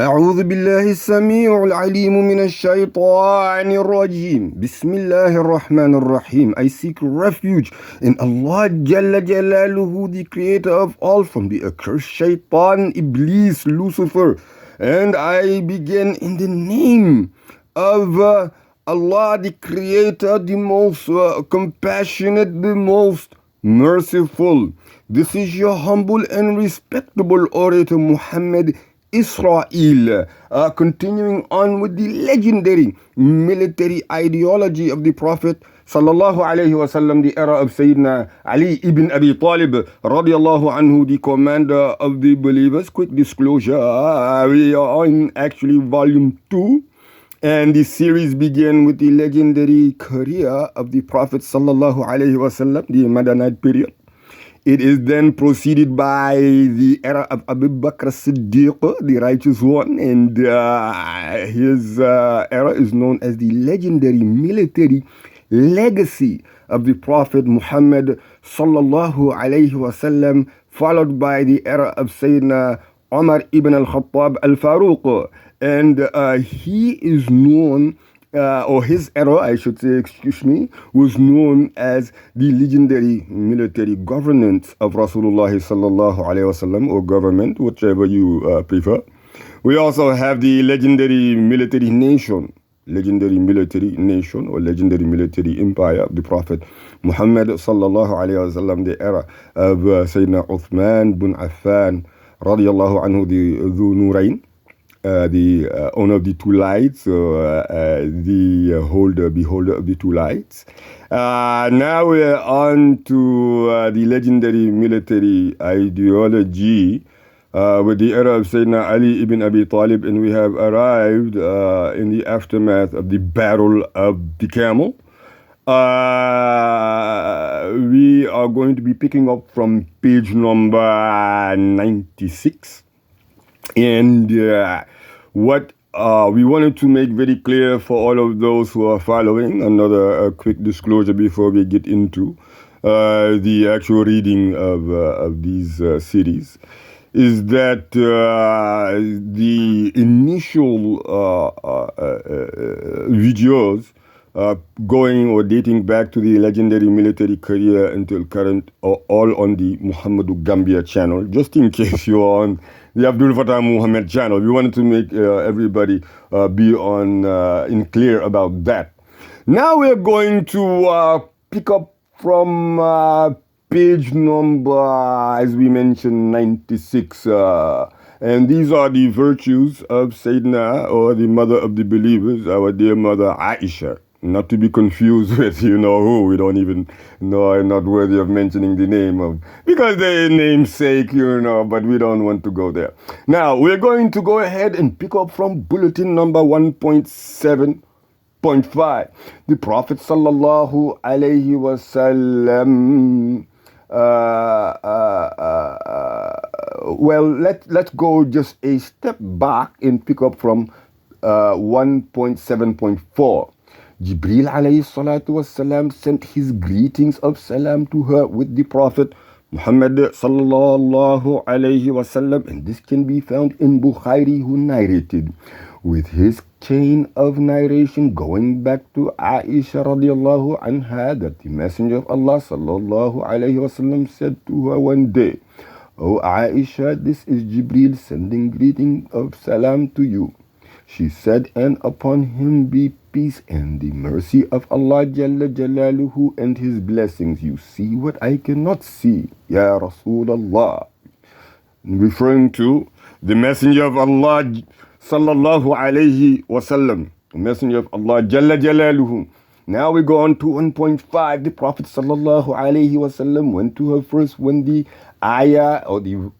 أعوذ بالله السميع العليم من الشيطان الرجيم بسم الله الرحمن الرحيم. I seek refuge in Allah Jalla Jalaluhu, the creator of all, from the accursed shaitan, Iblis, Lucifer. And I begin in the name of Allah, the creator, the most compassionate, the most merciful. This is your humble and respectable orator Muhammad Israel, continuing on with the legendary military ideology of the Prophet sallallahu alaihi wasallam, the era of Sayyidina Ali ibn Abi Talib radiallahu anhu, the commander of the believers. Quick disclosure, we are in actually volume 2, and the series began with the legendary career of the Prophet sallallahu alaihi wasallam, the Madanite period. It is then proceeded by the era of Abu Bakr Siddiq, the righteous one, and his era is known as the legendary military legacy of the Prophet Muhammad sallallahu alaihi wasallam, followed by the era of Sayyidina Umar ibn al-Khattab al-Faruq, and he is known, or his era, I should say, excuse me, was known as the legendary military governance of Rasoolu'Allahi sallallahu alayhi wasallam, or government, whichever you prefer. We also have the legendary military nation or legendary military empire of the Prophet Muhammad sallallahu alayhi wasallam, the era of Sayyidina Uthman bin Affan radiyallahu anhu, the Dhu Nurayn, the owner of the two lights, the beholder of the two lights. Now we're on to the legendary military ideology with the era of Sayyidina Ali ibn Abi Talib, and we have arrived in the aftermath of the Battle of the Camel. We are going to be picking up from page number 96. And what we wanted to make very clear for all of those who are following, another quick disclosure before we get into the actual reading of these series, is that the initial videos going or dating back to the legendary military career until current are all on the Muhammadu Gambia channel. Just in case you're on the Abdul Fattah Muhammad channel, we wanted to make everybody be on in clear about that. Now we're going to pick up from page number, as we mentioned, 96. And these are the virtues of Sayyidina, or the mother of the believers, our dear mother Aisha. Not to be confused with you know who. We don't even know, are not worthy of mentioning the name of, because they're namesake, you know, but we don't want to go there. Now, we're going to go ahead and pick up from bulletin number 1.7.5. The Prophet sallallahu alayhi wasallam. Well, let's go just a step back and pick up from 1.7.4. Jibril Alayhi'Ssalam sent his greetings of salam to her with the Prophet Muhammad sallallahu alayhi wasallam, and this can be found in Bukhari, who narrated with his chain of narration going back to Aisha radiallahu anha, that the Messenger of Allah sallallahu alayhi wasallam said to her one day, "O Aisha, this is Jibril sending greeting of salam to you." She said, "And upon him be peace and the mercy of Allah Jalla Jalaluhu and his blessings. You see what I cannot see, Ya Rasulullah." Referring to the Messenger of Allah sallallahu alayhi wasallam, the Messenger of Allah Jalla Jalaluhu. Now we go on to 1.5. The Prophet sallallahu alayhi wasallam went to her first when the ayah, or the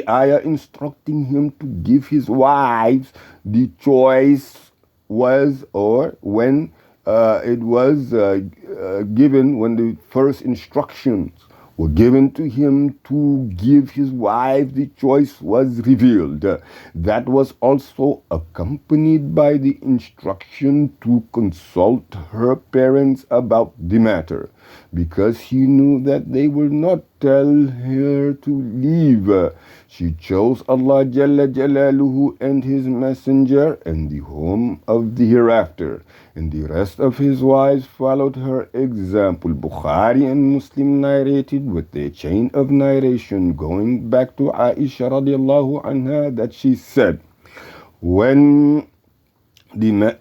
ayah instructing him to give his wives the choice was, or when it was given, when the first instructions were given to him to give his wife the choice was revealed. That was also accompanied by the instruction to consult her parents about the matter. because he knew that they would not tell her to leave. She chose Allah Jalla Jalaluhu and His Messenger and the home of the hereafter, and the rest of his wives followed her example. Bukhari and Muslim narrated with their chain of narration going back to Aisha radiallahu anha that she said, when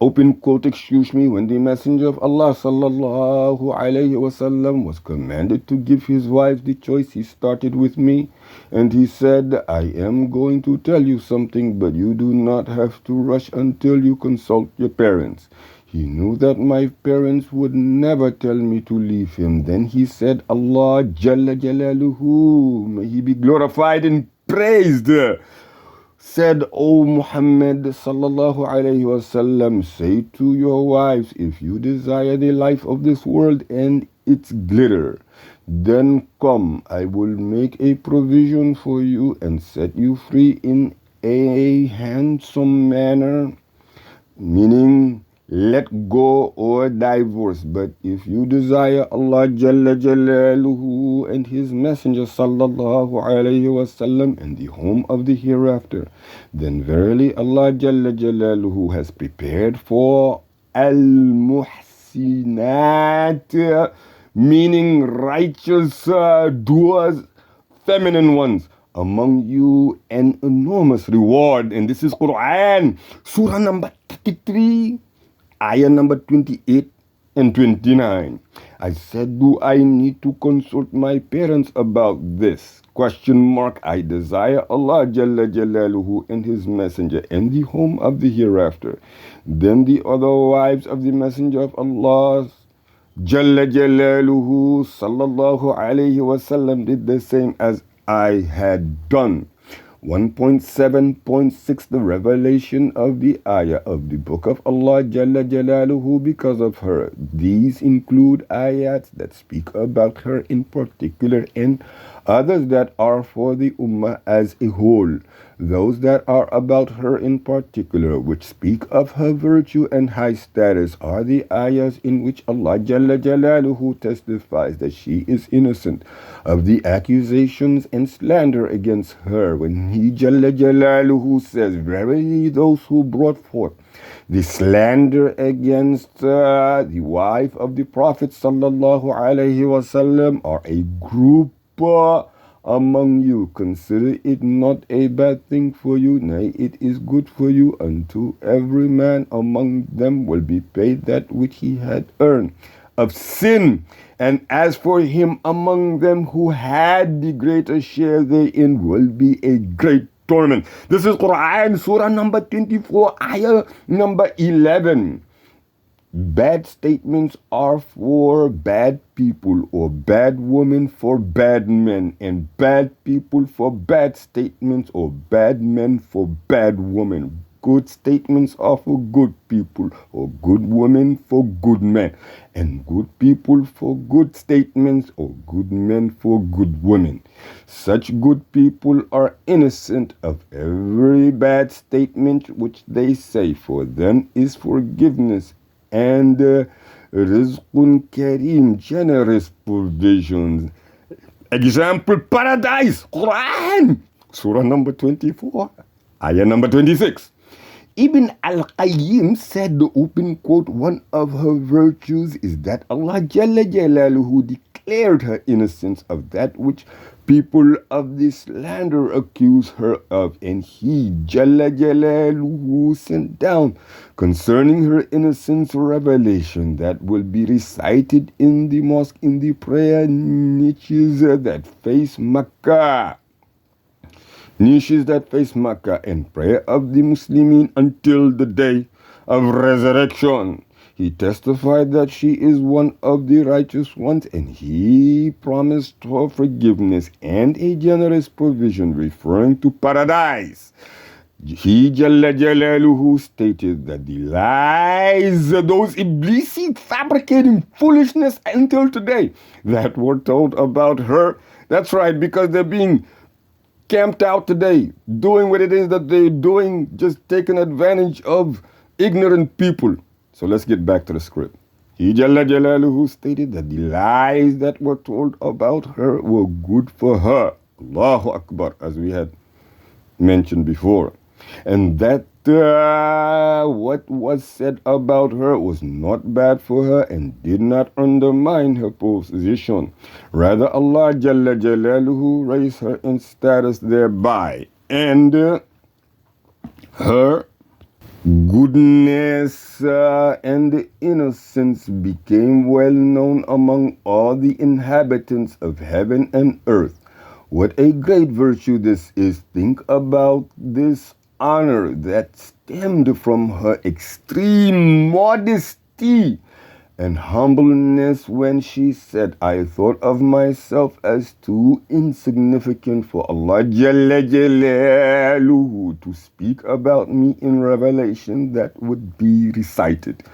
open quote, when the Messenger of Allah sallallahu alayhi wasallam was commanded to give his wives the choice, he started with me and he said, I am going to tell you something, but you do not have to rush until you consult your parents. He knew that my parents would never tell me to leave him. Then he said, Allah Jalla Jalaluhu, may he be glorified and praised, said, O Muhammad sallallahu alayhi wasallam, say to your wives, if you desire the life of this world and its glitter, then come, I will make a provision for you and set you free in a handsome manner, meaning let go or divorce. But if you desire Allah Jalla Jalaluhu and His Messenger sallallahu alayhi wasallam and the home of the hereafter, then verily Allah Jalla Jalaluhu has prepared for al-muhsinat, meaning righteous doers, feminine ones, among you an enormous reward. And this is Quran, Surah number 33, ayah number 28 and 29. I said, do I need to consult my parents about this? Question mark. I desire Allah Jalla Jalaluhu and His Messenger and the home of the hereafter. Then the other wives of the Messenger of Allah Jalla Jalaluhu sallallahu alayhi wasallam did the same as I had done. 1.7.6 The revelation of the ayah of the book of Allah Jalla Jalaluhu because of her. These include ayats that speak about her in particular and others that are for the ummah as a whole. Those that are about her in particular, which speak of her virtue and high status, are the ayahs in which Allah Jalla Jalaluhu testifies that she is innocent of the accusations and slander against her, when He Jalla Jalaluhu says, verily those who brought forth the slander against the wife of the Prophet sallallahu alaihi wasallam are a group among you. Consider it not a bad thing for you, nay, it is good for you. Unto every man among them will be paid that which he had earned of sin. And as for him among them who had the greater share therein, will be a great torment. This is Quran, Surah number 24, ayah number 11. Bad statements are for bad people, or bad women for bad men, and bad people for bad statements, or bad men for bad women. Good statements are for good people, or good women for good men, and good people for good statements, or good men for good women. Such good people are innocent of every bad statement which they say. For them is forgiveness and rizqun kareem, generous provisions. Example, paradise, Quran, Surah number 24, ayah number 26. Ibn al-Qayyim said, the open quote, one of her virtues is that Allah Jalla Jalaluhu declared her innocence of that which people of the slander accuse her of, and He Jalla Jalaluhu sent down concerning her innocence revelation that will be recited in the mosque in the prayer niches that face Makkah. Niches that face Makkah, and prayer of the Muslimin until the day of resurrection. He testified that she is one of the righteous ones, and He promised her forgiveness and a generous provision, referring to paradise. He Jalla Jalaluhu stated that the lies, those Iblisi fabricating foolishness until today that were told about her, that's right, because they're being camped out today, doing what it is that they're doing, just taking advantage of ignorant people. So let's get back to the script. He Jalla Jalaluhu stated that the lies that were told about her were good for her. Allahu Akbar, as we had mentioned before. And that what was said about her was not bad for her and did not undermine her position. Rather, Allah Jalla Jalaluhu raised her in status thereby. And her goodness and innocence became well known among all the inhabitants of heaven and earth. What a great virtue this is. Think about this honor that stemmed from her extreme modesty and humbleness when she said, I thought of myself as too insignificant for Allah Jalla Jalaluhu to speak about me in revelation that would be recited.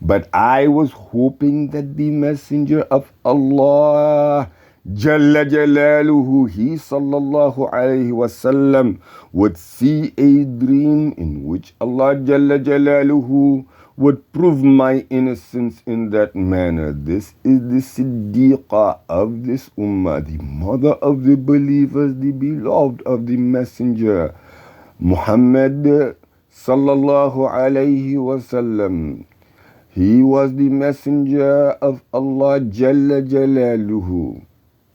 But I was hoping that the messenger of Allah Jalla Jalaluhu, he sallallahu alayhi wasallam, would see a dream in which Allah Jalla Jalaluhu would prove my innocence in that manner. This is the Siddiqa of this ummah, the mother of the believers, the beloved of the messenger, Muhammad sallallahu alayhi wasallam. He was the messenger of Allah Jalla Jalaluhu.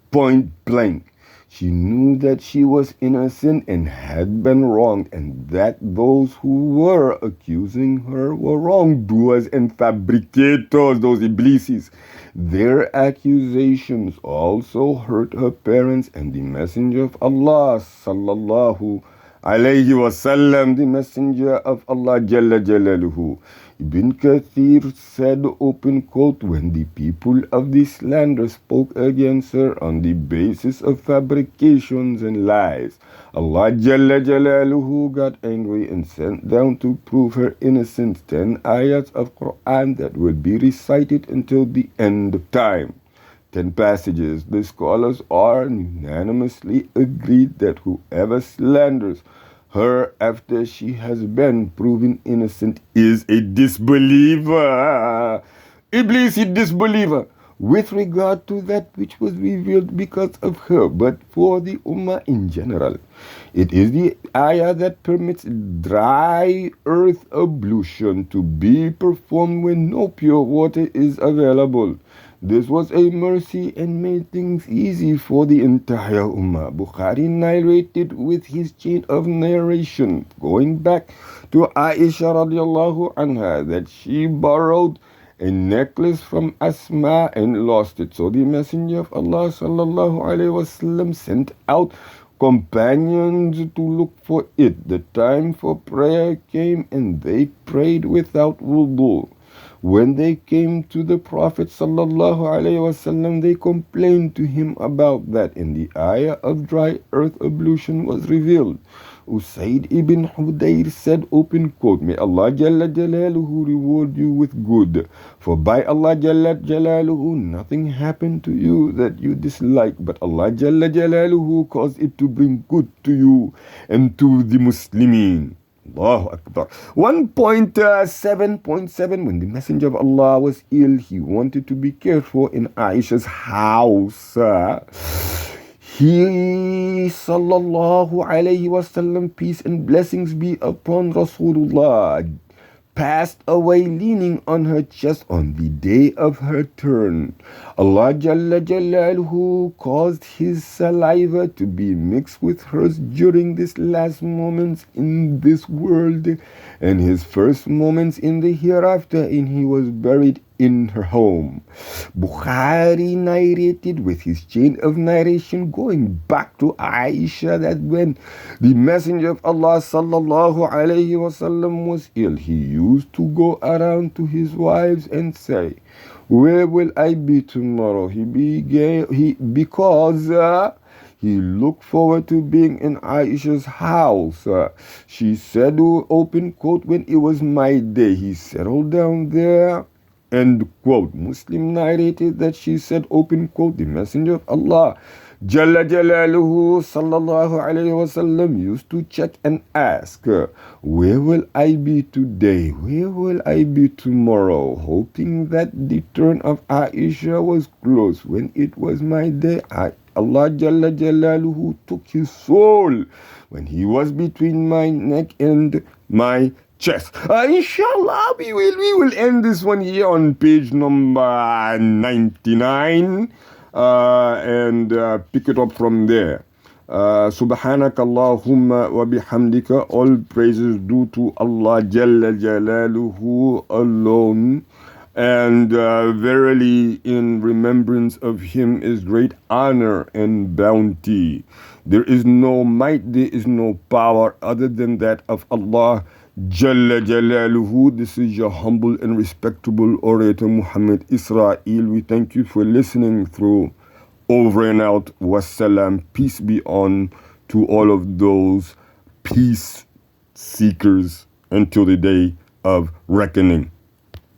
Point blank. She knew that she was innocent and had been wronged, and that those who were accusing her were wrongdoers and fabricators, those iblises. Their accusations also hurt her parents and the messenger of Allah sallallahu alayhi wasallam, the messenger of Allah Jalla Jalaluhu. Ibn Kathir said, open quote, when the people of this land spoke against her on the basis of fabrications and lies, Allah Jalla Jalaluhu got angry and sent down to prove her innocence 10 ayats of Quran that will be recited until the end of time. 10 passages. The scholars are unanimously agreed that whoever slanders her after she has been proven innocent is a disbeliever. Iblis is disbeliever with regard to that which was revealed because of her, but for the ummah in general. It is the ayah that permits dry earth ablution to be performed when no pure water is available. This was a mercy and made things easy for the entire ummah. Bukhari narrated with his chain of narration, going back to Aisha radiallahu anha, that she borrowed a necklace from Asma and lost it. So the Messenger of Allah sallallahu alaihi wasallam sent out companions to look for it. The time for prayer came and they prayed without wudu. When they came to the Prophet sallallahu alaihi wasallam, they complained to him about that, and the ayah of dry earth ablution was revealed. Usaid ibn Hudayr said, open quote, may Allah Jalla Jalaluhu reward you with good, for by Allah Jalla Jalaluhu nothing happened to you that you dislike, but Allah Jalla Jalaluhu caused it to bring good to you and to the Muslimin. Allahu Akbar. 1.7.7, when the Messenger of Allah was ill, he wanted to be cared for in Aisha's house. He sallallahu alayhi wasallam, peace and blessings be upon Rasulullah, passed away leaning on her chest on the day of her turn. Allah Jalla Jalaluhu caused his saliva to be mixed with hers during these last moments in this world and his first moments in the hereafter, and he was buried in her home. Bukhari narrated with his chain of narration going back to Aisha that when the Messenger of Allah sallallahu alayhi wasallam was ill, he used to go around to his wives and say, where will I be tomorrow? Because he looked forward to being in Aisha's house. She said, open quote, when it was my day, he settled down there. End quote. Muslim narrated that she said, open quote, the Messenger of Allah Jalla Jalaluhu sallallahu alayhi wasallam used to check and ask, where will I be today? Where will I be tomorrow? Hoping that the turn of Aisha was close. When it was my day, Allah Jalla Jalaluhu took his soul when he was between my neck and my chest. Inshallah, we will end this one here on page number 99 and pick it up from there. Subhanaka Allahumma wa bihamdika. All praises due to Allah Jalla Jalaluhu alone. And verily, in remembrance of him is great honor and bounty. There is no might, there is no power other than that of Allah Jalla Jalaluhu. This is your humble and respectable orator Muhammad Israel. We thank you for listening through. Over and out. Wassalam. Peace be on to all of those peace seekers until the day of reckoning.